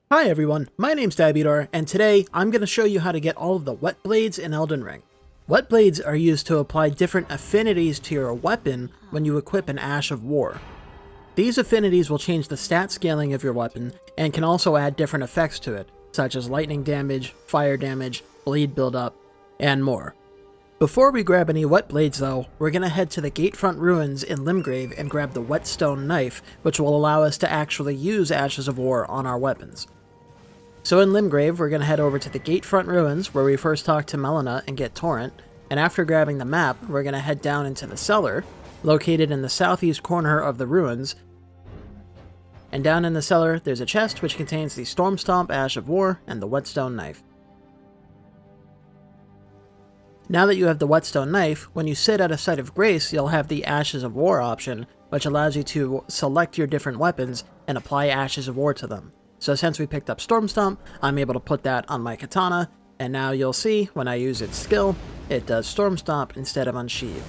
Hi everyone, my name's Dabidor, and today I'm going to show you how to get all of the Whetblades in Elden Ring. Whetblades are used to apply different affinities to your weapon when you equip an Ash of War. These affinities will change the stat scaling of your weapon and can also add different effects to it, such as lightning damage, fire damage, bleed buildup, and more. Before we grab any Whetblades though, we're going to head to the Gatefront ruins in Limgrave and grab the Whetstone Knife, which will allow us to actually use Ashes of War on our weapons. So in Limgrave, we're going to head over to the Gatefront ruins where we first talk to Melina and get Torrent, and after grabbing the map, we're going to head down into the cellar, located in the southeast corner of the ruins. And down in the cellar, there's a chest which contains the Storm Stomp Ash of War and the Whetstone Knife. Now that you have the Whetstone Knife, when you sit at a site of grace, you'll have the Ashes of War option, which allows you to select your different weapons and apply Ashes of War to them. So since we picked up Storm Stomp, I'm able to put that on my katana, and now you'll see when I use its skill, it does Storm Stomp instead of Unsheathe.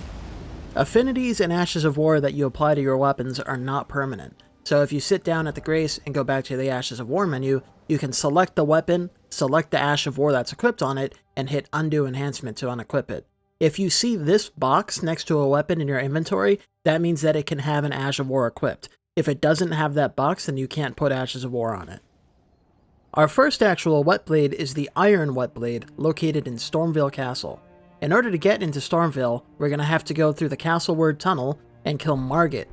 Affinities and Ashes of War that you apply to your weapons are not permanent, so if you sit down at the grace and go back to the Ashes of War menu, you can select the weapon, select the Ash of War that's equipped on it, and hit Undo Enhancement to unequip it. If you see this box next to a weapon in your inventory, that means that it can have an Ash of War equipped. If it doesn't have that box, then you can't put Ashes of War on it. Our first actual Whetblade is the Iron Whetblade, located in Stormveil Castle. In order to get into Stormveil, we're going to have to go through the Castleward Tunnel and kill Margit.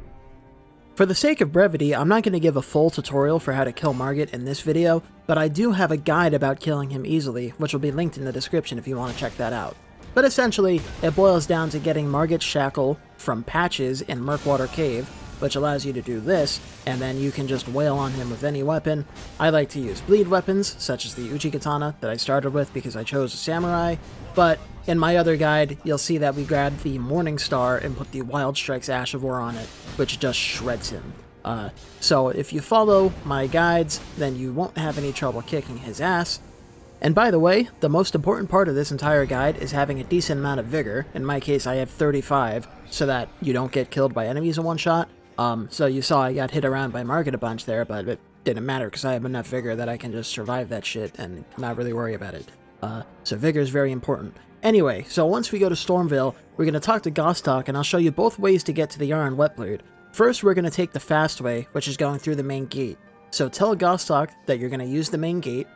For the sake of brevity, I'm not going to give a full tutorial for how to kill Margit in this video, but I do have a guide about killing him easily, which will be linked in the description if you want to check that out. But essentially, it boils down to getting Margit's shackle from Patches in Murkwater Cave, which allows you to do this, and then you can just wail on him with any weapon. I like to use bleed weapons, such as the Uchi Katana that I started with because I chose a samurai, but in my other guide, you'll see that we grabbed the Morning Star and put the Wild Strike's Ash of War on it, which just shreds him. So if you follow my guides, then you won't have any trouble kicking his ass. And by the way, the most important part of this entire guide is having a decent amount of vigor. In my case, I have 35, so that you don't get killed by enemies in one shot. So you saw I got hit around by Margit a bunch there, but it didn't matter because I have enough vigor that I can just survive that shit and not really worry about it. So vigor is very important. Anyway, so once we go to Stormveil, we're going to talk to Gostok, and I'll show you both ways to get to the Iron Whetblade. First, we're going to take the fast way, which is going through the main gate. So tell Gostok that you're going to use the main gate,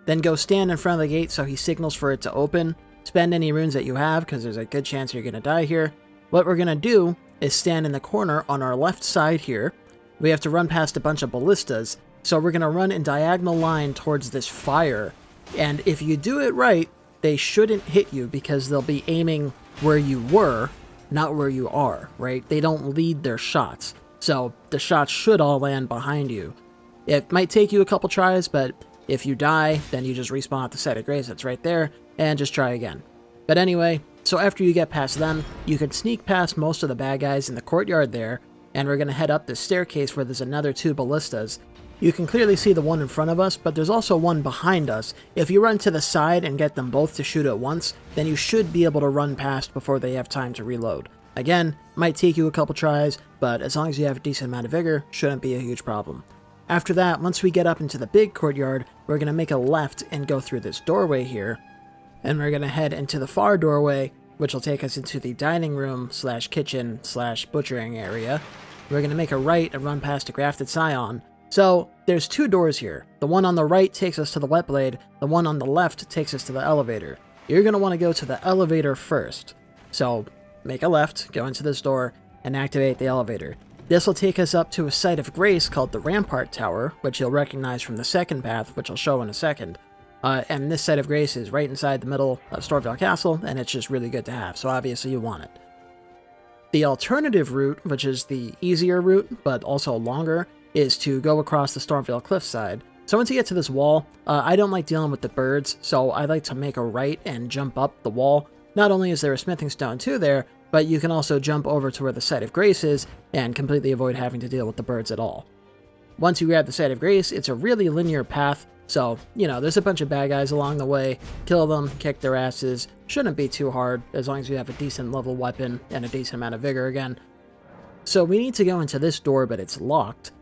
then go stand in front of the gate so he signals for it to open. Spend any runes that you have, because there's a good chance you're going to die here. What we're going to do is stand in the corner on our left side here. We have to run past a bunch of ballistas, so we're going to run in diagonal line towards this fire. And if you do it right, they shouldn't hit you because they'll be aiming where you were, not where you are, right? They don't lead their shots, so the shots should all land behind you. It might take you a couple tries, but if you die, then you just respawn at the site of grace that's right there, and just try again. But anyway, so after you get past them, you can sneak past most of the bad guys in the courtyard there, and we're going to head up this staircase where there's another 2 ballistas. You can clearly see the one in front of us, but there's also one behind us. If you run to the side and get them both to shoot at once, then you should be able to run past before they have time to reload. Again, might take you a couple tries, but as long as you have a decent amount of vigor, shouldn't be a huge problem. After that, once we get up into the big courtyard, we're going to make a left and go through this doorway here, and we're going to head into the far doorway, which will take us into the dining room / kitchen / butchering area. We're going to make a right and run past a Grafted Scion. So, there's 2 doors here. The one on the right takes us to the Whetblade, the one on the left takes us to the elevator. You're going to want to go to the elevator first. So, make a left, go into this door, and activate the elevator. This will take us up to a site of grace called the Rampart Tower, which you'll recognize from the second path, which I'll show in a second. And this site of grace is right inside the middle of Stormveil Castle, and it's just really good to have, so obviously you want it. The alternative route, which is the easier route, but also longer, is to go across the Stormveil cliffside. So once you get to this wall, I don't like dealing with the birds, so I like to make a right and jump up the wall. Not only is there a smithing stone too there, but you can also jump over to where the site of grace is and completely avoid having to deal with the birds at all. Once you grab the site of grace, it's a really linear path, so, you know, there's a bunch of bad guys along the way. Kill them, kick their asses. Shouldn't be too hard, as long as you have a decent level weapon and a decent amount of vigor again. So we need to go into this door, but it's locked.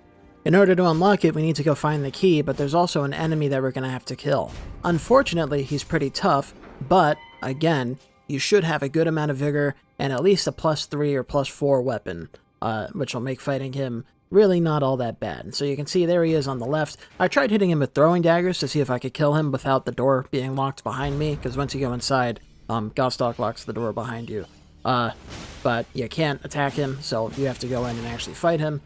In order to unlock it, we need to go find the key, but there's also an enemy that we're going to have to kill. Unfortunately, he's pretty tough, but, again, you should have a good amount of vigor and at least a +3 or +4 weapon, which will make fighting him really not all that bad. So you can see there he is on the left. I tried hitting him with throwing daggers to see if I could kill him without the door being locked behind me, because once you go inside, Gostock locks the door behind you. But you can't attack him, so you have to go in and actually fight him.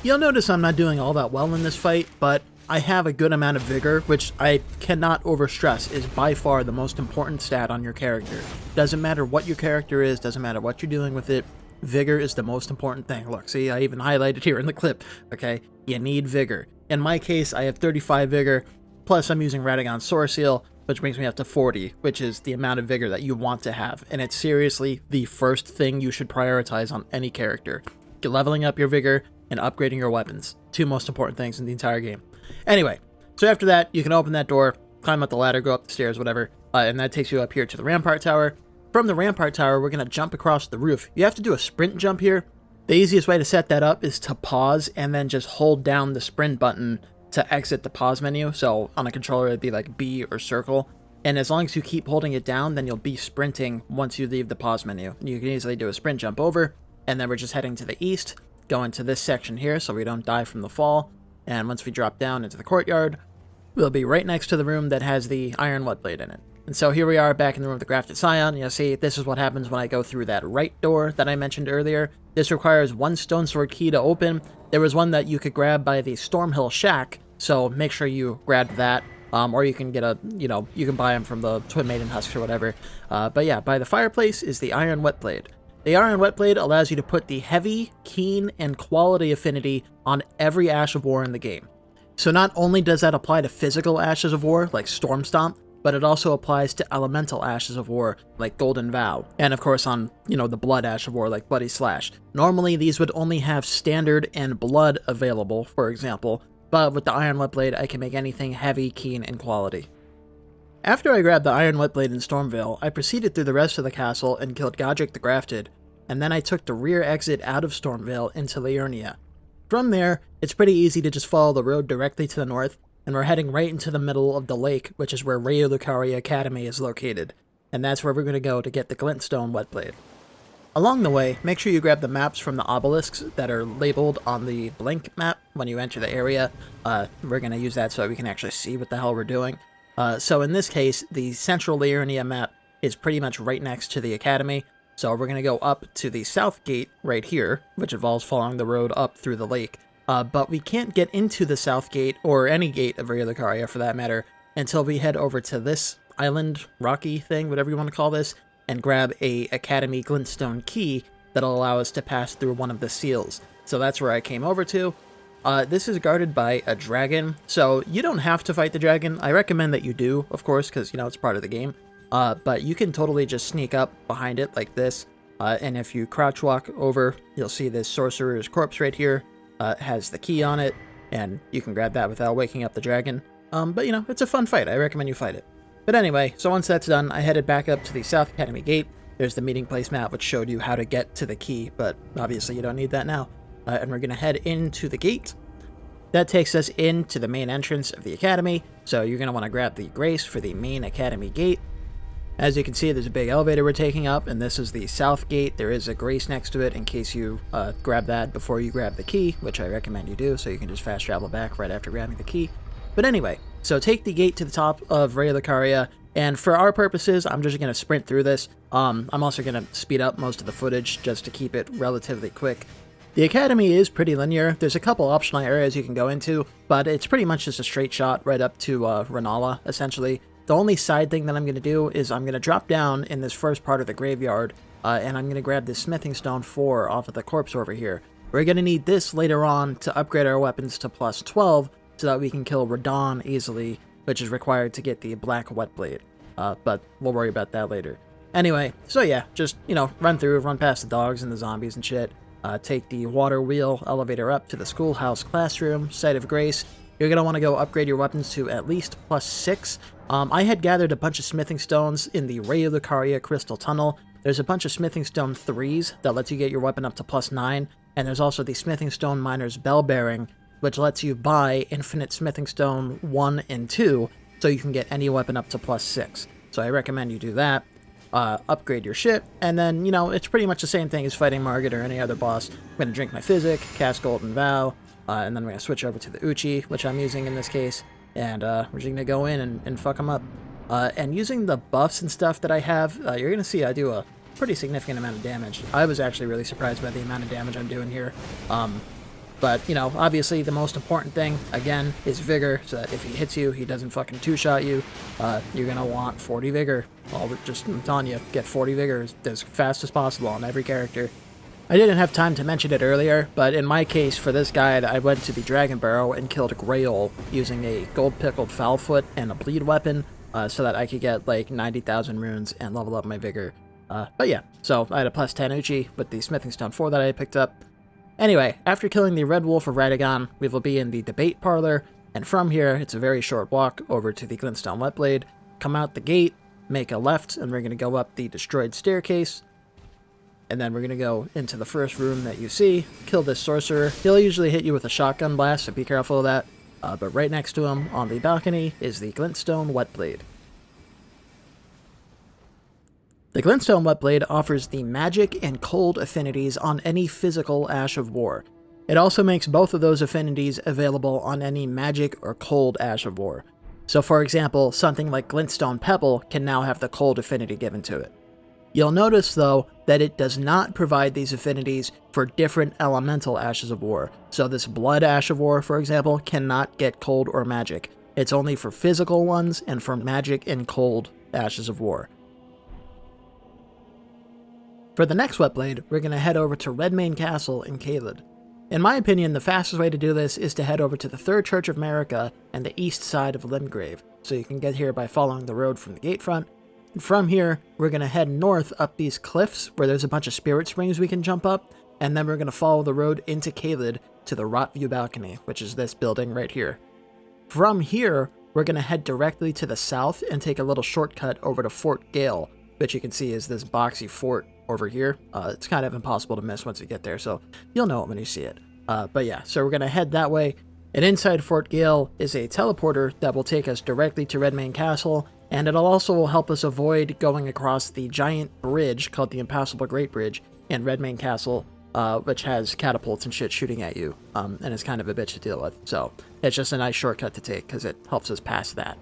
You'll notice I'm not doing all that well in this fight, but I have a good amount of vigor, which I cannot overstress is by far the most important stat on your character. Doesn't matter what your character is, doesn't matter what you're doing with it, vigor is the most important thing. Look, see, I even highlighted here in the clip, okay? You need vigor. In my case, I have 35 vigor, plus I'm using Radahn Sword Seal, which brings me up to 40, which is the amount of vigor that you want to have. And it's seriously the first thing you should prioritize on any character. Leveling up your vigor and upgrading your weapons. Two most important things in the entire game. Anyway, so after that, you can open that door, climb up the ladder, go up the stairs, whatever, and that takes you up here to the Rampart Tower. From the Rampart Tower, we're going to jump across the roof. You have to do a sprint jump here. The easiest way to set that up is to pause and then just hold down the sprint button to exit the pause menu. So on a controller, it'd be like B or circle. And as long as you keep holding it down, then you'll be sprinting once you leave the pause menu. You can easily do a sprint jump over, and then we're just heading to the east, going to this section here so we don't die from the fall. And once we drop down into the courtyard, we'll be right next to the room that has the Iron Whetblade in it. And so here we are back in the room of the Grafted Scion. You'll see this is what happens when I go through that right door that I mentioned earlier. This requires one stone sword key to open. There was one that you could grab by the Stormhill Shack, so make sure you grab that. Or you can get a, you can buy them from the Twin Maiden Husks or whatever. But yeah, by the fireplace is the Iron Whetblade. The Iron Whetblade allows you to put the heavy, keen, and quality affinity on every Ash of War in the game. So not only does that apply to physical Ashes of War, like Storm Stomp, but it also applies to elemental Ashes of War, like Golden Vow, and of course on, the Blood Ash of War, like Bloody Slash. Normally, these would only have Standard and Blood available, for example, but with the Iron Whetblade, I can make anything heavy, keen, and quality. After I grabbed the Iron Whetblade in Stormveil, I proceeded through the rest of the castle and killed Godric the Grafted, and then I took the rear exit out of Stormveil into Liurnia. From there, it's pretty easy to just follow the road directly to the north, and we're heading right into the middle of the lake, which is where Raya Lucaria Academy is located, and that's where we're going to go to get the Glintstone Whetblade. Along the way, make sure you grab the maps from the obelisks that are labeled on the Blink map when you enter the area. We're going to use that so we can actually see what the hell we're doing. So in this case, the central Liurnia map is pretty much right next to the Academy, so we're going to go up to the south gate right here, which involves following the road up through the lake. But we can't get into the south gate, or any gate of Raya Lucaria for that matter, until we head over to this island, rocky thing, whatever you want to call this, and grab a Academy Glintstone key that'll allow us to pass through one of the seals. So that's where I came over to. This is guarded by a dragon, so you don't have to fight the dragon. I recommend that you do, of course, because, it's part of the game. But you can totally just sneak up behind it like this, and if you crouch walk over, you'll see this sorcerer's corpse right here. Has the key on it, and you can grab that without waking up the dragon. But it's a fun fight. I recommend you fight it. But anyway, so once that's done, I headed back up to the South Academy gate. There's the meeting place map, which showed you how to get to the key, but obviously you don't need that now. And we're going to head into the gate. That takes us into the main entrance of the Academy, so you're going to want to grab the Grace for the main Academy gate. As you can see, there's a big elevator we're taking up, and this is the south gate. There is a Grace next to it in case you grab that before you grab the key, which I recommend you do, so you can just fast travel back right after grabbing the key. But anyway, so take the gate to the top of Raya Lucaria, and for our purposes, I'm just going to sprint through this. I'm also going to speed up most of the footage just to keep it relatively quick. The Academy is pretty linear. There's a couple optional areas you can go into, but it's pretty much just a straight shot right up to Renala, essentially. The only side thing that I'm going to do is I'm going to drop down in this first part of the graveyard, and I'm going to grab this Smithing Stone 4 off of the corpse over here. We're going to need this later on to upgrade our weapons to plus 12, so that we can kill Radahn easily, which is required to get the Black Whetblade. But we'll worry about that later. Anyway, so yeah, just, run through, run past the dogs and the zombies and shit. Take the water wheel elevator up to the schoolhouse classroom, site of grace. You're going to want to go upgrade your weapons to at least plus 6. I had gathered a bunch of smithing stones in the Raya Lucaria Crystal Tunnel. There's a bunch of smithing stone 3s that lets you get your weapon up to plus 9. And there's also the smithing stone miner's bell bearing which lets you buy Infinite Smithing Stone 1 and 2, so you can get any weapon up to +6. So I recommend you do that. Upgrade your shit, and then, you know, it's pretty much the same thing as fighting Margit or any other boss. I'm going to drink my Physic, cast Golden Vow, and then I'm going to switch over to the Uchi, which I'm using in this case, and we're just going to go in and fuck them up. And using the buffs and stuff that I have, you're going to see I do a pretty significant amount of damage. I was actually really surprised by the amount of damage I'm doing here. But, you know, obviously the most important thing, again, is Vigor, so that if he hits you, he doesn't fucking two-shot you. You're going to want 40 Vigor. I'm telling you, get 40 Vigor as fast as possible on every character. I didn't have time to mention it earlier, but in my case, for this guide, I went to the Dragon Barrow and killed Grail using a Gold-Pickled Foulfoot and a Bleed weapon, so that I could get, like, 90,000 runes and level up my Vigor. But yeah, so I had a +10 Uchi with the Smithing Stone 4 that I picked up. Anyway, after killing the Red Wolf of Radahn, we will be in the Debate Parlor, and from here, it's a very short walk over to the Glintstone Whetblade, come out the gate, make a left, and we're going to go up the destroyed staircase, and then we're going to go into the first room that you see, kill this sorcerer. He'll usually hit you with a shotgun blast, so be careful of that, but right next to him on the balcony is the Glintstone Whetblade. The Glintstone Whetblade offers the magic and cold affinities on any physical Ash of War. It also makes both of those affinities available on any magic or cold Ash of War. So for example, something like Glintstone Pebble can now have the cold affinity given to it. You'll notice though that it does not provide these affinities for different elemental Ashes of War. So this Blood Ash of War, for example, cannot get cold or magic. It's only for physical ones and for magic and cold Ashes of War. For the next Whetblade, we're going to head over to Redmane Castle in Caelid. In my opinion, the fastest way to do this is to head over to the Third Church of Marika and the east side of Limgrave, so you can get here by following the road from the Gatefront. And from here, we're going to head north up these cliffs where there's a bunch of spirit springs we can jump up, and then we're going to follow the road into Caelid to the Rotview Balcony, which is this building right here. From here, we're going to head directly to the south and take a little shortcut over to Fort Gale, which you can see is this boxy fort over here. It's kind of impossible to miss once you get there, so you'll know it when you see it. But yeah, so we're going to head that way, and inside Fort Gale is a teleporter that will take us directly to Redmane Castle, and it'll also help us avoid going across the giant bridge called the Impassable Great Bridge in Redmane Castle, which has catapults and shit shooting at you, and it's kind of a bitch to deal with. So it's just a nice shortcut to take because it helps us pass that.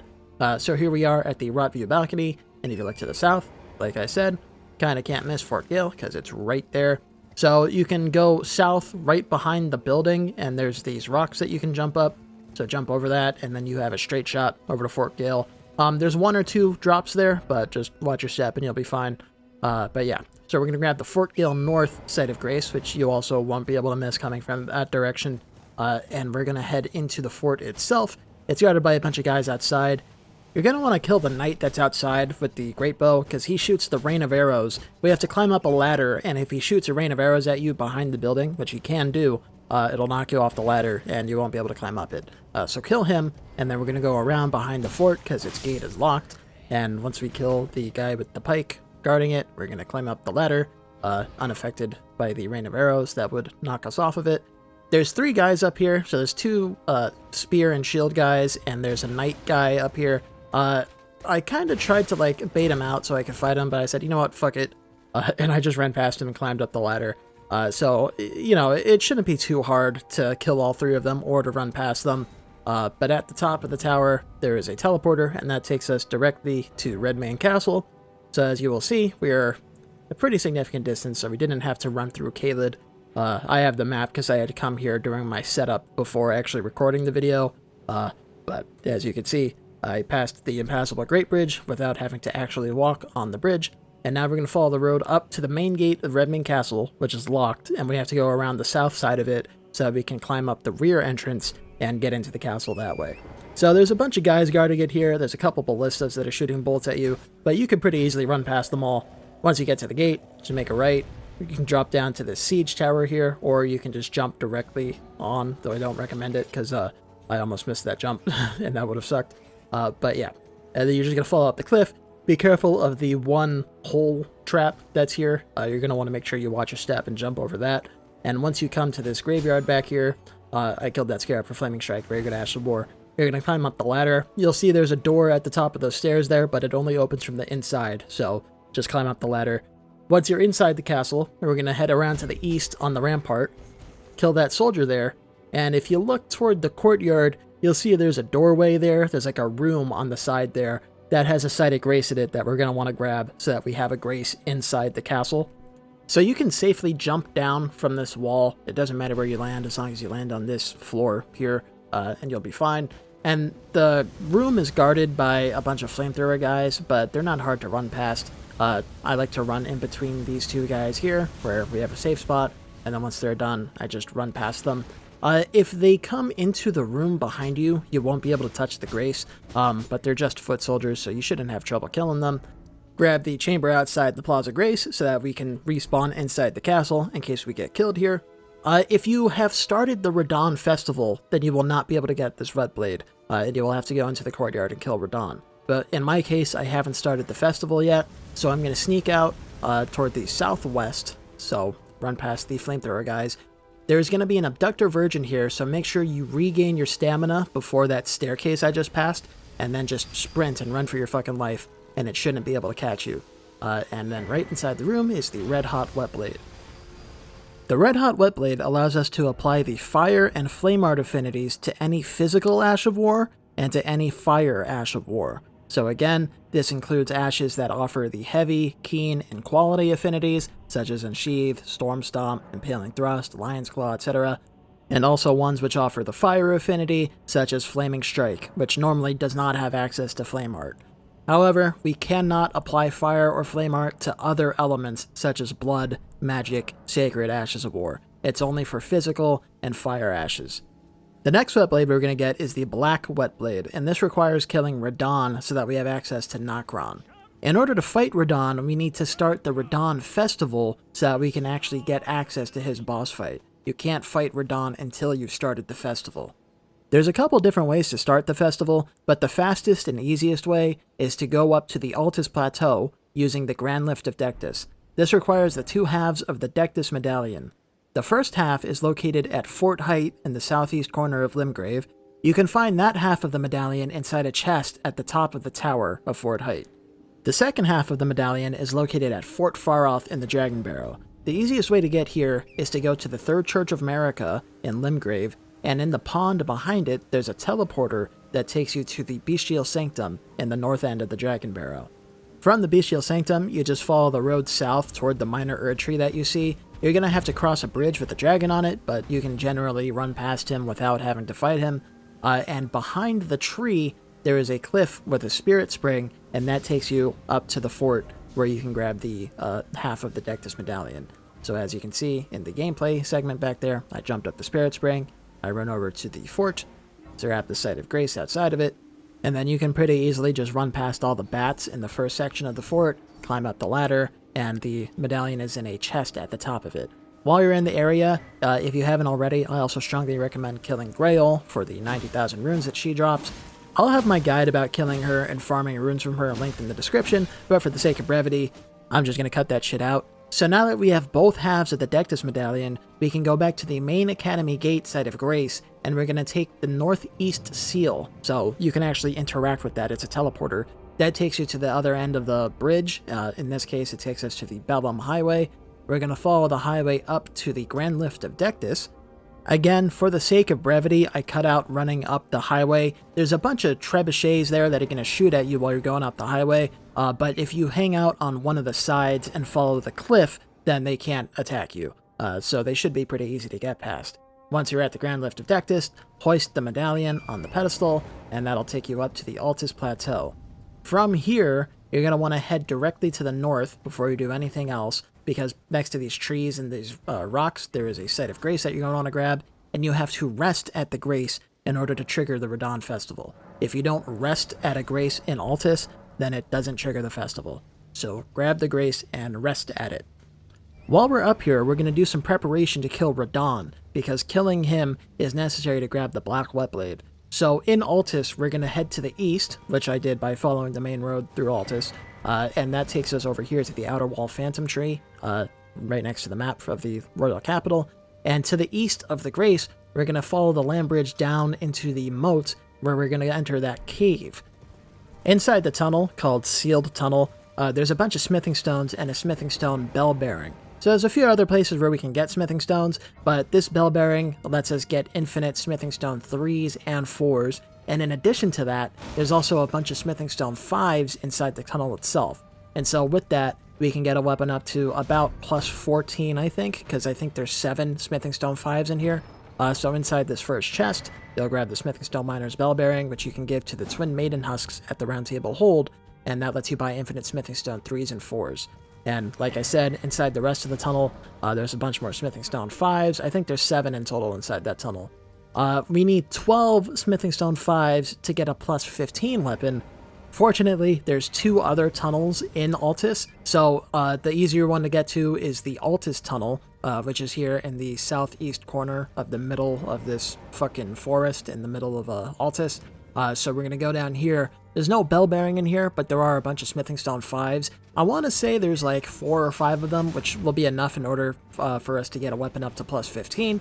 So here we are at the Rotview Balcony, and if you look to the south, like I said, kind of can't miss Fort Gale because it's right there. So you can go south right behind the building, and there's these rocks that you can jump up. So jump over that, and then you have a straight shot over to Fort Gale. There's 1 or 2 drops there, but just watch your step and you'll be fine. But yeah, so we're going to grab the Fort Gale North Site of Grace, which you also won't be able to miss coming from that direction. And we're going to head into the fort itself. It's guarded by a bunch of guys outside. You're going to want to kill the knight that's outside with the great bow, because he shoots the rain of arrows. We have to climb up a ladder, and if he shoots a rain of arrows at you behind the building, which he can do, it'll knock you off the ladder, and you won't be able to climb up it. So kill him, and then we're going to go around behind the fort, because its gate is locked. And once we kill the guy with the pike guarding it, we're going to climb up the ladder, unaffected by the rain of arrows that would knock us off of it. There's 3 guys up here, so there's 2 spear and shield guys, and there's a knight guy up here. I kind of tried to, like, bait him out so I could fight him, but I said, you know what, fuck it. And I just ran past him and climbed up the ladder. So, you know, it shouldn't be too hard to kill all 3 of them or to run past them. But at the top of the tower, there is a teleporter, and that takes us directly to Redmane Castle. So as you will see, we are a pretty significant distance, so we didn't have to run through Caelid. I have the map because I had to come here during my setup before actually recording the video. But as you can see, I passed the Impassable Great Bridge without having to actually walk on the bridge, and now we're going to follow the road up to the main gate of Redmane Castle, which is locked, and we have to go around the south side of it so that we can climb up the rear entrance and get into the castle that way. So there's a bunch of guys guarding it here, there's a couple ballistas that are shooting bolts at you, but you can pretty easily run past them all. Once you get to the gate, just make a right, you can drop down to the siege tower here, or you can just jump directly on, though I don't recommend it because I almost missed that jump, and that would have sucked. But yeah, you're just going to fall off the cliff. Be careful of the 1 hole trap that's here. You're going to want to make sure you watch your step and jump over that. And once you come to this graveyard back here, I killed that scarab for Flaming Strike. Very good Ash of War. You're going to climb up the ladder. You'll see there's a door at the top of those stairs there, but it only opens from the inside, so just climb up the ladder. Once you're inside the castle, we're going to head around to the east on the rampart, kill that soldier there, and if you look toward the courtyard, you'll see there's a doorway there. There's like a room on the side there that has a site of grace in it that we're going to want to grab so that we have a grace inside the castle. So you can safely jump down from this wall. It doesn't matter where you land as long as you land on this floor here, and you'll be fine. And the room is guarded by a bunch of flamethrower guys, but they're not hard to run past. I like to run in between these two guys here, where we have a safe spot, and then once they're done, I just run past them. If they come into the room behind you, you won't be able to touch the grace, but they're just foot soldiers, so you shouldn't have trouble killing them. Grab the chamber outside the Plaza Grace so that we can respawn inside the castle in case we get killed here. If you have started the Radahn Festival, then you will not be able to get this Whetblade, and you will have to go into the courtyard and kill Radahn. But in my case, I haven't started the festival yet, so I'm going to sneak out toward the southwest, so run past the flamethrower guys. There's going to be an Abductor Virgin here, so make sure you regain your stamina before that staircase I just passed, and then just sprint and run for your fucking life, and it shouldn't be able to catch you. And then right inside the room is the Red Hot Whetblade. The Red Hot Whetblade allows us to apply the Fire and Flame Art affinities to any physical Ash of War and to any Fire Ash of War. So again, this includes ashes that offer the Heavy, Keen, and Quality affinities, such as Unsheathe, Storm Stomp, Impaling Thrust, Lion's Claw, etc., and also ones which offer the Fire affinity, such as Flaming Strike, which normally does not have access to Flame Art. However, we cannot apply Fire or Flame Art to other elements such as Blood, Magic, Sacred Ashes of War. It's only for physical and Fire Ashes. The next Whetblade we're going to get is the Black Whetblade, and this requires killing Radahn so that we have access to Nokron. In order to fight Radahn, we need to start the Radahn Festival so that we can actually get access to his boss fight. You can't fight Radahn until you've started the festival. There's a couple different ways to start the festival, but the fastest and easiest way is to go up to the Altus Plateau using the Grand Lift of Dectus. This requires the two halves of the Dectus Medallion. The first half is located at Fort Height in the southeast corner of Limgrave. You can find that half of the medallion inside a chest at the top of the tower of Fort Height. The second half of the medallion is located at Fort Faroth in the Dragon Barrow. The easiest way to get here is to go to the Third Church of Marika in Limgrave, and in the pond behind it, there's a teleporter that takes you to the Bestial Sanctum in the north end of the Dragon Barrow. From the Bestial Sanctum, you just follow the road south toward the minor Erd tree that you see. You're going to have to cross a bridge with a dragon on it, but you can generally run past him without having to fight him. And behind the tree, there is a cliff with a spirit spring, and that takes you up to the fort where you can grab the half of the Dectus Medallion. So as you can see in the gameplay segment back there, I jumped up the spirit spring, I run over to the fort, zap the Site of Grace outside of it, and then you can pretty easily just run past all the bats in the first section of the fort, climb up the ladder, and the medallion is in a chest at the top of it. While you're in the area, if you haven't already, I also strongly recommend killing Grail for the 90,000 runes that she drops. I'll have my guide about killing her and farming runes from her linked in the description, but for the sake of brevity, I'm just going to cut that shit out. So now that we have both halves of the Dectus Medallion, we can go back to the main Academy Gate Site of Grace, and we're going to take the Northeast Seal. So you can actually interact with that. It's a teleporter. That takes you to the other end of the bridge. In this case, it takes us to the Bellum Highway. We're going to follow the highway up to the Grand Lift of Dectus. Again, for the sake of brevity, I cut out running up the highway. There's a bunch of trebuchets there that are going to shoot at you while you're going up the highway, but if you hang out on one of the sides and follow the cliff, then they can't attack you. So they should be pretty easy to get past. Once you're at the Grand Lift of Dectus, hoist the medallion on the pedestal, and that'll take you up to the Altus Plateau. From here, you're going to want to head directly to the north before you do anything else, because next to these trees and these rocks, there is a Site of Grace that you're going to want to grab, and you have to rest at the Grace in order to trigger the Radahn Festival. If you don't rest at a Grace in Altus, then it doesn't trigger the festival. So grab the Grace and rest at it. While we're up here, we're going to do some preparation to kill Radahn, because killing him is necessary to grab the Black Whetblade. So in Altus, we're going to head to the east, which I did by following the main road through Altus, and that takes us over here to the Outer Wall Phantom Tree, right next to the map of the Royal Capital. And to the east of the Grace, we're going to follow the land bridge down into the moat where we're going to enter that cave. Inside the tunnel, called Sealed Tunnel, there's a bunch of smithing stones and a smithing stone bell bearing. So there's a few other places where we can get smithing stones, but this bell bearing lets us get infinite smithing stone 3s and 4s, and in addition to that, there's also a bunch of smithing stone 5s inside the tunnel itself. And so with that, we can get a weapon up to about plus 14, I think, because I think there's 7 smithing stone 5s in here. So inside this first chest, you'll grab the smithing stone miner's bell bearing, which you can give to the twin maiden husks at the round table hold, and that lets you buy infinite smithing stone 3s and 4s. And like I said, inside the rest of the tunnel, there's a bunch more smithing stone 5s. I think there's 7 in total inside that tunnel. We need 12 smithing stone 5s to get a plus 15 weapon. Fortunately, there's 2 other tunnels in Altus, so the easier one to get to is the Altus tunnel, which is here in the southeast corner of the middle of this fucking forest in the middle of Altus. So we're going to go down here. There's no bell bearing in here, but there are a bunch of smithing stone 5s. I want to say there's like 4 or 5 of them, which will be enough in order for us to get a weapon up to plus 15.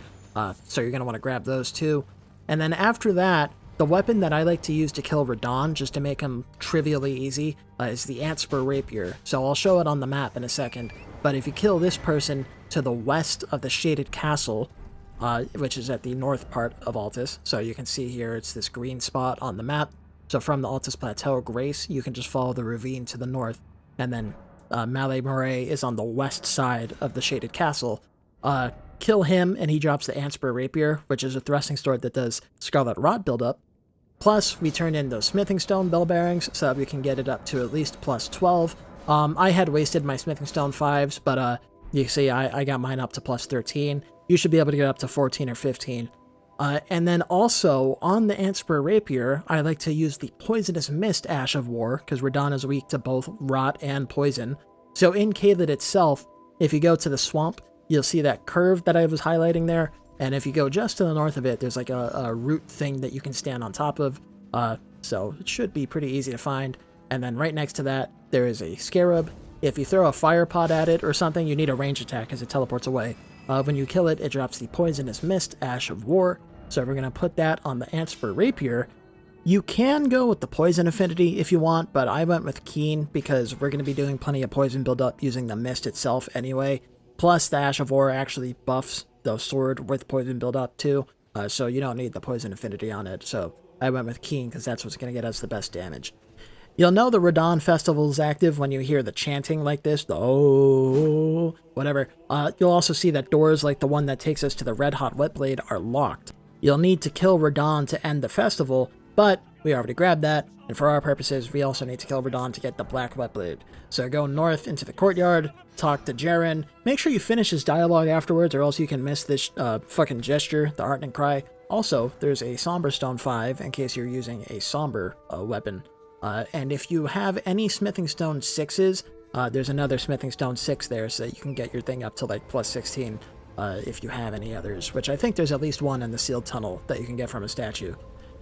So you're going to want to grab those too. And then after that, the weapon that I like to use to kill Radahn, just to make him trivially easy, is the Antspur Rapier. So I'll show it on the map in a second. But if you kill this person to the west of the Shaded Castle, which is at the north part of Altus, so you can see here it's this green spot on the map. So from the Altus Plateau Grace, you can just follow the ravine to the north, and then Malay Moray is on the west side of the Shaded Castle. Kill him, and he drops the Antspur Rapier, which is a thrusting sword that does Scarlet Rot buildup. Plus, we turn in those smithing stone bell bearings so that we can get it up to at least plus 12. I had wasted my smithing stone 5s, but you can see I got mine up to plus 13. You should be able to get up to 14 or 15. And then also, on the Antspur Rapier, I like to use the Poisonous Mist Ash of War, because Radahn is weak to both rot and poison. So in Caelid itself, if you go to the swamp, you'll see that curve that I was highlighting there, and if you go just to the north of it, there's like a root thing that you can stand on top of, so it should be pretty easy to find. And then right next to that, there is a Scarab. If you throw a fire pot at it or something, you need a range attack because it teleports away. When you kill it, it drops the Poisonous Mist Ash of War, so we're going to put that on the Antspur Rapier. You can go with the Poison Affinity if you want, but I went with Keen because we're going to be doing plenty of poison buildup using the mist itself anyway. Plus, the Ash of War actually buffs the sword with poison buildup too, so you don't need the Poison Affinity on it, so I went with Keen because that's what's going to get us the best damage. You'll know the Radahn Festival is active when you hear the chanting like this, the oh, whatever. You'll also see that doors like the one that takes us to the Red Hot Whetblade are locked. You'll need to kill Radahn to end the festival, but we already grabbed that, and for our purposes, we also need to kill Radahn to get the Black Whetblade. So go north into the courtyard, talk to Jerren, make sure you finish his dialogue afterwards or else you can miss this fucking gesture, the Heartening Cry. Also, there's a Somber Stone 5 in case you're using a Somber weapon. And if you have any Smithing Stone 6s, there's another Smithing Stone 6 there so that you can get your thing up to like plus 16 if you have any others, which I think there's at least one in the sealed tunnel that you can get from a statue.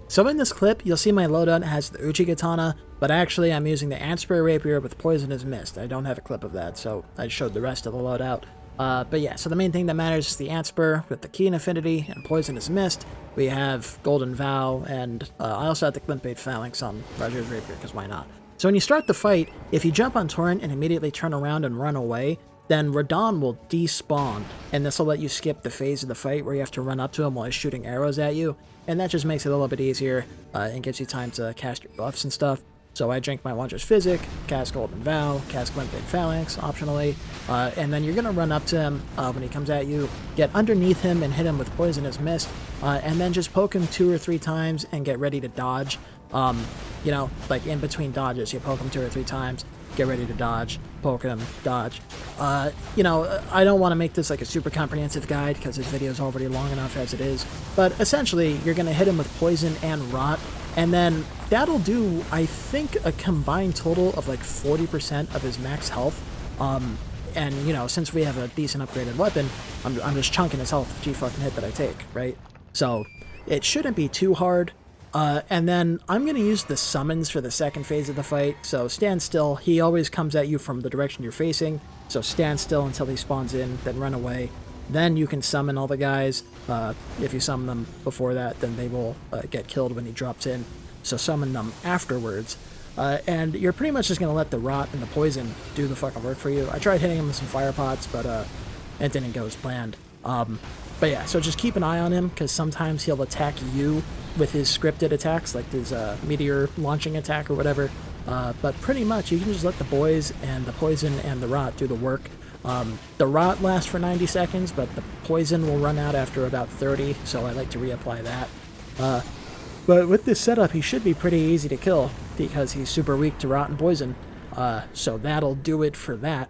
So in this clip, you'll see my loadout has the Uchigatana, but actually I'm using the Antspur Rapier with Poisonous Mist. I don't have a clip of that, so I showed the rest of the loadout. But yeah, so the main thing that matters is the Antspur with the Keen Affinity and Poisonous Mist. We have Golden Vow, and I also have the Glintstone Phalanx on Roger's Rapier, because why not? So when you start the fight, if you jump on Torrent and immediately turn around and run away, then Radahn will despawn, and this will let you skip the phase of the fight where you have to run up to him while he's shooting arrows at you, and that just makes it a little bit easier and gives you time to cast your buffs and stuff. So I drink my Wondrous Physic, cast Golden Vow, cast Glintstone Phalanx optionally, and then you're going to run up to him when he comes at you, get underneath him and hit him with Poisonous Mist, and then just poke him 2 or 3 times and get ready to dodge. You know, like in between dodges, you poke him 2 or 3 times, get ready to dodge, poke him, dodge. You know, I don't want to make this like a super comprehensive guide because this video is already long enough as it is, but essentially you're going to hit him with Poison and Rot, and then that'll do, I think, a combined total of like 40% of his max health. And, you know, since we have a decent upgraded weapon, I'm just chunking his health with each fucking hit that I take, right? So it shouldn't be too hard. And then I'm going to use the summons for the second phase of the fight. So stand still. He always comes at you from the direction you're facing. So stand still until he spawns in, then run away. Then you can summon all the guys. If you summon them before that, then they will get killed when he drops in. So summon them afterwards. And you're pretty much just going to let the rot and the poison do the fucking work for you. I tried hitting him with some fire pots, but it didn't go as planned. But yeah, so just keep an eye on him, because sometimes he'll attack you with his scripted attacks, like his meteor launching attack or whatever. But pretty much, you can just let the boys and the poison and the rot do the work. The rot lasts for 90 seconds, but the poison will run out after about 30, so I like to reapply that. But with this setup, he should be pretty easy to kill, because he's super weak to rot and poison. So that'll do it for that.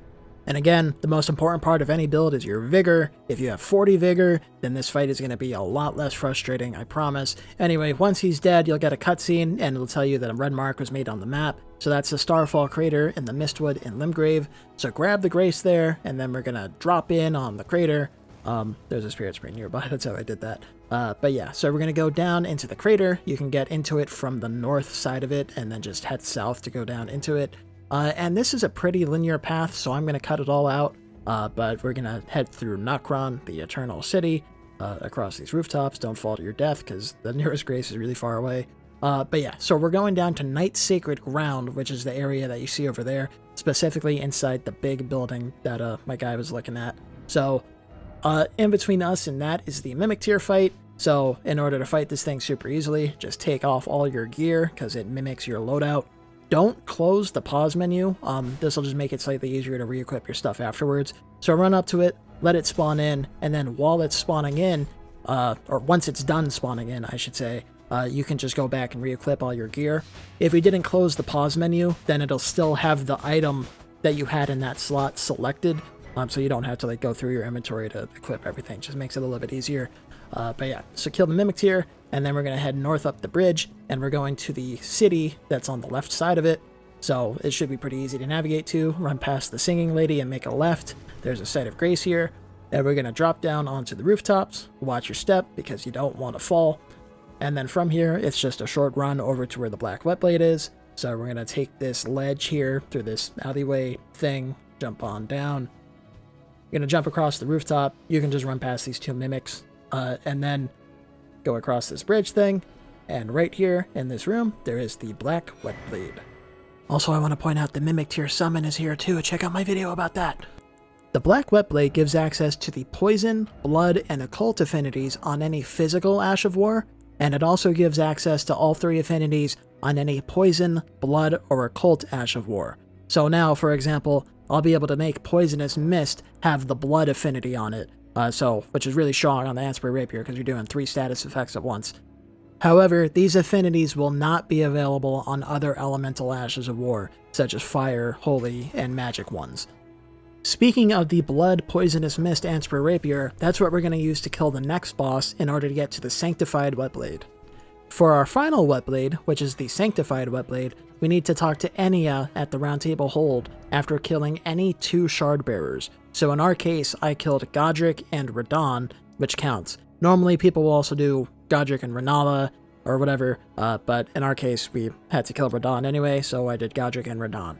And again, the most important part of any build is your vigor. If you have 40 vigor, then this fight is going to be a lot less frustrating, I promise. Anyway, once he's dead, you'll get a cutscene, and it'll tell you that a red mark was made on the map. So that's the Starfall crater in the Mistwood in Limgrave. So grab the Grace there, and then we're going to drop in on the crater. There's a Spirit Spring nearby, that's how I did that. But yeah, so we're going to go down into the crater. You can get into it from the north side of it, and then just head south to go down into it. And this is a pretty linear path, so I'm going to cut it all out, but we're going to head through Nokron, the Eternal City, across these rooftops. Don't fall to your death, because the nearest Grace is really far away. But yeah, so we're going down to Night Sacred Ground, which is the area that you see over there, specifically inside the big building that my guy was looking at. So, in between us and that is the Mimic Tier fight. So, in order to fight this thing super easily, just take off all your gear, because it mimics your loadout. Don't close the pause menu. This will just make it slightly easier to re-equip your stuff afterwards. So run up to it, let it spawn in, and then while it's spawning in, or once it's done spawning in, I should say, you can just go back and re-equip all your gear. If you didn't close the pause menu, then it'll still have the item that you had in that slot selected, so you don't have to like go through your inventory to equip everything. Just makes it a little bit easier. But yeah, so kill the Mimic Tier, and then we're going to head north up the bridge, and we're going to the city that's on the left side of it. So it should be pretty easy to navigate to. Run past the Singing Lady and make a left. There's a Site of Grace here. And we're going to drop down onto the rooftops. Watch your step, because you don't want to fall. And then from here, it's just a short run over to where the Black Whetblade is. So we're going to take this ledge here through this alleyway thing, jump on down. You're going to jump across the rooftop. You can just run past these two mimics. And then go across this bridge thing, and right here in this room, there is the Black Whetblade. Also, I want to point out the Mimic Tier summon is here too. Check out my video about that. The Black Whetblade gives access to the poison, blood, and occult affinities on any physical Ash of War, and it also gives access to all three affinities on any poison, blood, or occult Ash of War. So now, for example, I'll be able to make Poisonous Mist have the blood affinity on it, which is really strong on the Anspray Rapier because you're doing 3 status effects at once. However, these affinities will not be available on other elemental Ashes of War, such as Fire, Holy, and Magic ones. Speaking of the Blood Poisonous Mist Anspray Rapier, that's what we're going to use to kill the next boss in order to get to the Sanctified Whetblade. For our final Whetblade, which is the Sanctified Whetblade, we need to talk to Enya at the Round Table Hold after killing any 2 Shardbearers. So in our case, I killed Godric and Radahn, which counts. Normally people will also do Godric and Renala, or whatever, but in our case we had to kill Radahn anyway, so I did Godric and Radahn.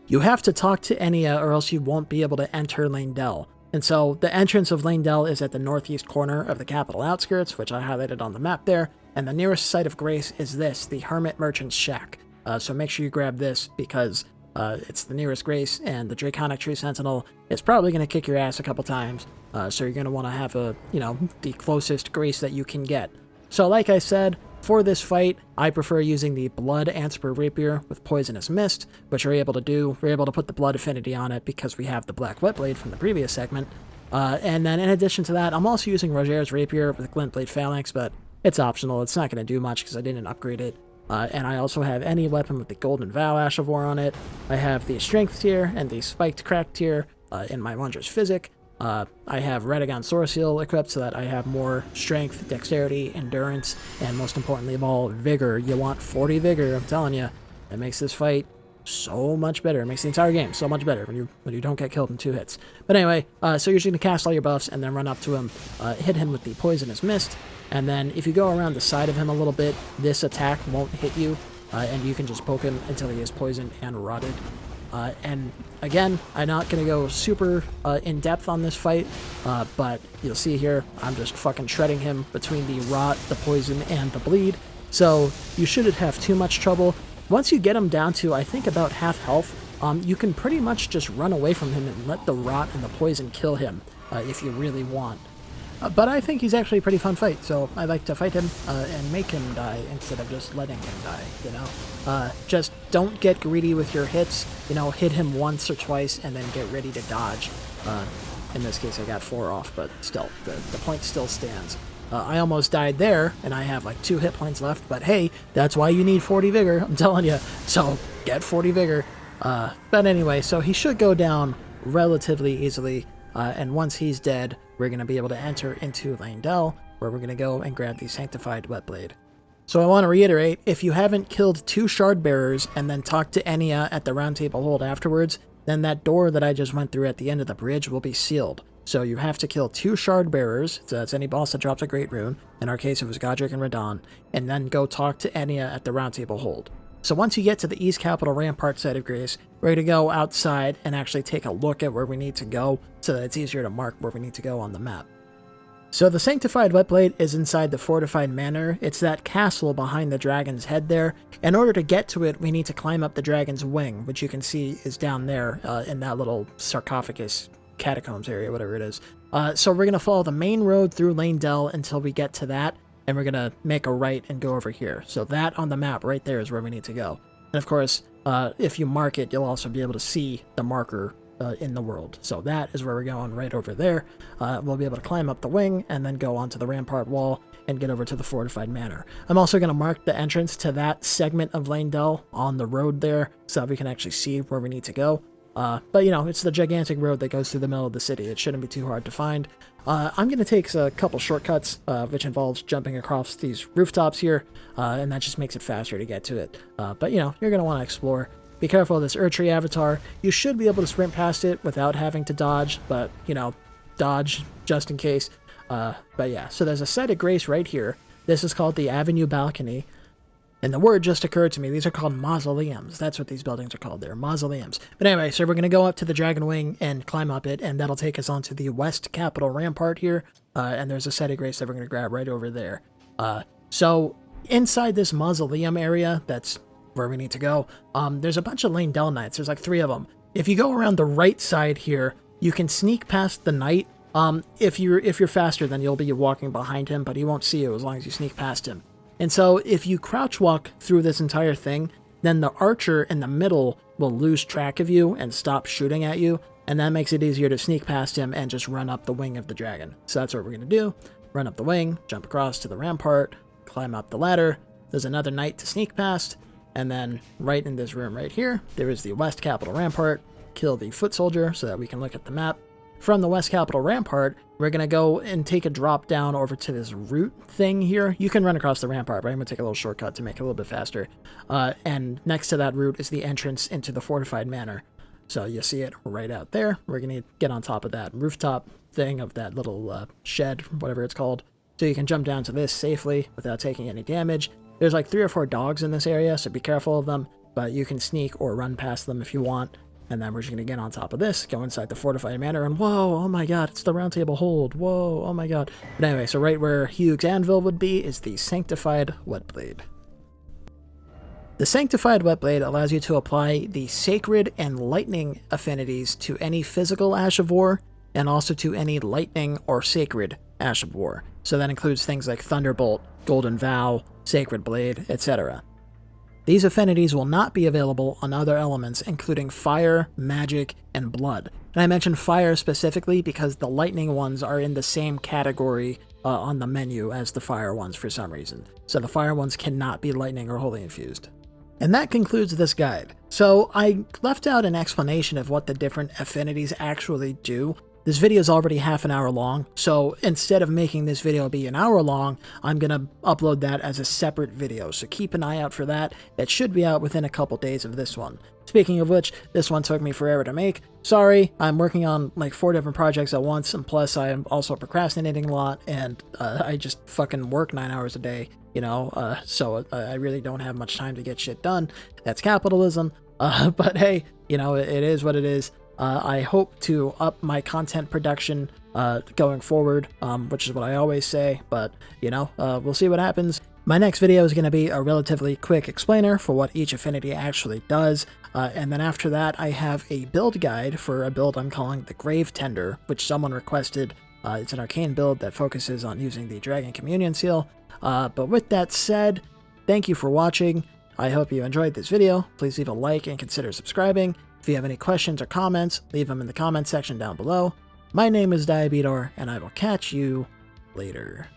You have to talk to Enya or else you won't be able to enter Leyndell. And so the entrance of Leyndell is at the northeast corner of the capital outskirts, which I highlighted on the map there, and the nearest Site of Grace is this, the Hermit Merchant's Shack. So make sure you grab this, because it's the nearest Grace, and the Draconic Tree Sentinel is probably going to kick your ass a couple times, so you're going to want to have the closest Grace that you can get. So like I said, for this fight, I prefer using the Blood Anspray Rapier with Poisonous Mist, which we're able to do. We're able to put the Blood affinity on it because we have the Black Whetblade from the previous segment. And then in addition to that, I'm also using Roger's Rapier with Glintblade Phalanx, but it's optional. It's not going to do much because I didn't upgrade it. And I also have any weapon with the Golden Vow Ash of War on it. I have the Strength tier and the Spiked Crack tier in my Wondrous Physic. I have Radahn Sword Seal equipped so that I have more Strength, Dexterity, Endurance, and most importantly of all, Vigor. You want 40 Vigor, I'm telling you. It makes this fight so much better. It makes the entire game so much better when you don't get killed in 2 hits. But anyway, so you're just going to cast all your buffs and then run up to him, hit him with the Poisonous Mist, and then if you go around the side of him a little bit, this attack won't hit you, and you can just poke him until he is poisoned and rotted. And again, I'm not going to go super in depth on this fight, but you'll see here, I'm just fucking shredding him between the rot, the poison, and the bleed. So you shouldn't have too much trouble. Once you get him down to, I think, about half health, you can pretty much just run away from him and let the rot and the poison kill him if you really want. But I think he's actually a pretty fun fight, so I like to fight him and make him die instead of just letting him die, you know? Just don't get greedy with your hits, you know, hit him once or twice and then get ready to dodge. In this case I got 4 off, but still, the point still stands. I almost died there, and I have like 2 hit points left, but hey, that's why you need 40 vigor, I'm telling you. So, get 40 vigor. But anyway, so he should go down relatively easily, and once he's dead, we're going to be able to enter into Leyndell, where we're going to go and grab the Sanctified Whetblade. So I want to reiterate, if you haven't killed 2 shard bearers and then talked to Enya at the Round Table Hold afterwards, then that door that I just went through at the end of the bridge will be sealed. So you have to kill 2 shard bearers, so that's any boss that drops a great rune, in our case it was Godric and Radahn, and then go talk to Enya at the Round Table Hold. So once you get to the East Capital Rampart side of Grace, we're going to go outside and actually take a look at where we need to go, so that it's easier to mark where we need to go on the map. So the Sanctified Whetblade is inside the Fortified Manor. It's that castle behind the dragon's head there. In order to get to it, we need to climb up the dragon's wing, which you can see is down there in that little sarcophagus catacombs area, whatever it is. So we're going to follow the main road through Leyndell until we get to that, and we're going to make a right and go over here. So that on the map right there is where we need to go. And of course, if you mark it, you'll also be able to see the marker in the world. So that is where we're going, right over there. We'll be able to climb up the wing and then go onto the rampart wall and get over to the Fortified Manor. I'm also going to mark the entrance to that segment of Leyndell on the road there so that we can actually see where we need to go. But, you know, it's the gigantic road that goes through the middle of the city. It shouldn't be too hard to find. I'm going to take a couple shortcuts, which involves jumping across these rooftops here, and that just makes it faster to get to it. But, you know, you're going to want to explore. Be careful of this Erdtree avatar. You should be able to sprint past it without having to dodge, but, you know, dodge just in case. But yeah, so there's a site of grace right here. This is called the Avenue Balcony. And the word just occurred to me. These are called mausoleums. That's what these buildings are called. They're mausoleums. But anyway, so we're going to go up to the Dragon Wing and climb up it, and that'll take us onto the West Capital Rampart here. And there's a site of grace that we're going to grab right over there. So inside this mausoleum area, that's where we need to go, there's a bunch of Leyndell Knights. There's like 3 of them. If you go around the right side here, you can sneak past the knight. If you're faster, then you'll be walking behind him, but he won't see you as long as you sneak past him. And so if you crouch walk through this entire thing, then the archer in the middle will lose track of you and stop shooting at you, and that makes it easier to sneak past him and just run up the wing of the dragon. So that's what we're going to do. Run up the wing, jump across to the rampart, climb up the ladder. There's another knight to sneak past, and then right in this room right here, there is the West Capital Rampart. Kill the foot soldier so that we can look at the map. From the West Capital Rampart, we're going to go and take a drop down over to this route thing here. You can run across the rampart, but I'm going to take a little shortcut to make it a little bit faster. And next to that route is the entrance into the Fortified Manor. So you see it right out there. We're going to get on top of that rooftop thing of that little shed, whatever it's called. So you can jump down to this safely without taking any damage. There's like 3 or 4 dogs in this area, so be careful of them. But you can sneak or run past them if you want. And then we're just going to get on top of this, go inside the Fortified Manor, and whoa, oh my god, it's the Round Table Hold, whoa, oh my god. But anyway, so right where Hugh's Anvil would be is the Sanctified Whetblade. The Sanctified Whetblade allows you to apply the Sacred and Lightning affinities to any physical Ash of War, and also to any Lightning or Sacred Ash of War. So that includes things like Thunderbolt, Golden Vow, Sacred Blade, etc. These affinities will not be available on other elements, including fire, magic, and blood. And I mention fire specifically because the lightning ones are in the same category on the menu as the fire ones for some reason. So the fire ones cannot be lightning or holy infused. And that concludes this guide. So I left out an explanation of what the different affinities actually do. This video is already half an hour long, so instead of making this video be an hour long, I'm going to upload that as a separate video, so keep an eye out for that. It should be out within a couple days of this one. Speaking of which, this one took me forever to make. Sorry, I'm working on like 4 different projects at once, and plus I am also procrastinating a lot, and I just fucking work 9 hours a day, you know, so I really don't have much time to get shit done. That's capitalism. But hey, you know, it is what it is. I hope to up my content production going forward, which is what I always say, but, you know, we'll see what happens. My next video is going to be a relatively quick explainer for what each affinity actually does, and then after that I have a build guide for a build I'm calling the Grave Tender, which someone requested. It's an arcane build that focuses on using the Dragon Communion Seal. But with that said, thank you for watching. I hope you enjoyed this video. Please leave a like and consider subscribing. If you have any questions or comments, leave them in the comment section down below. My name is Diabedor, and I will catch you later.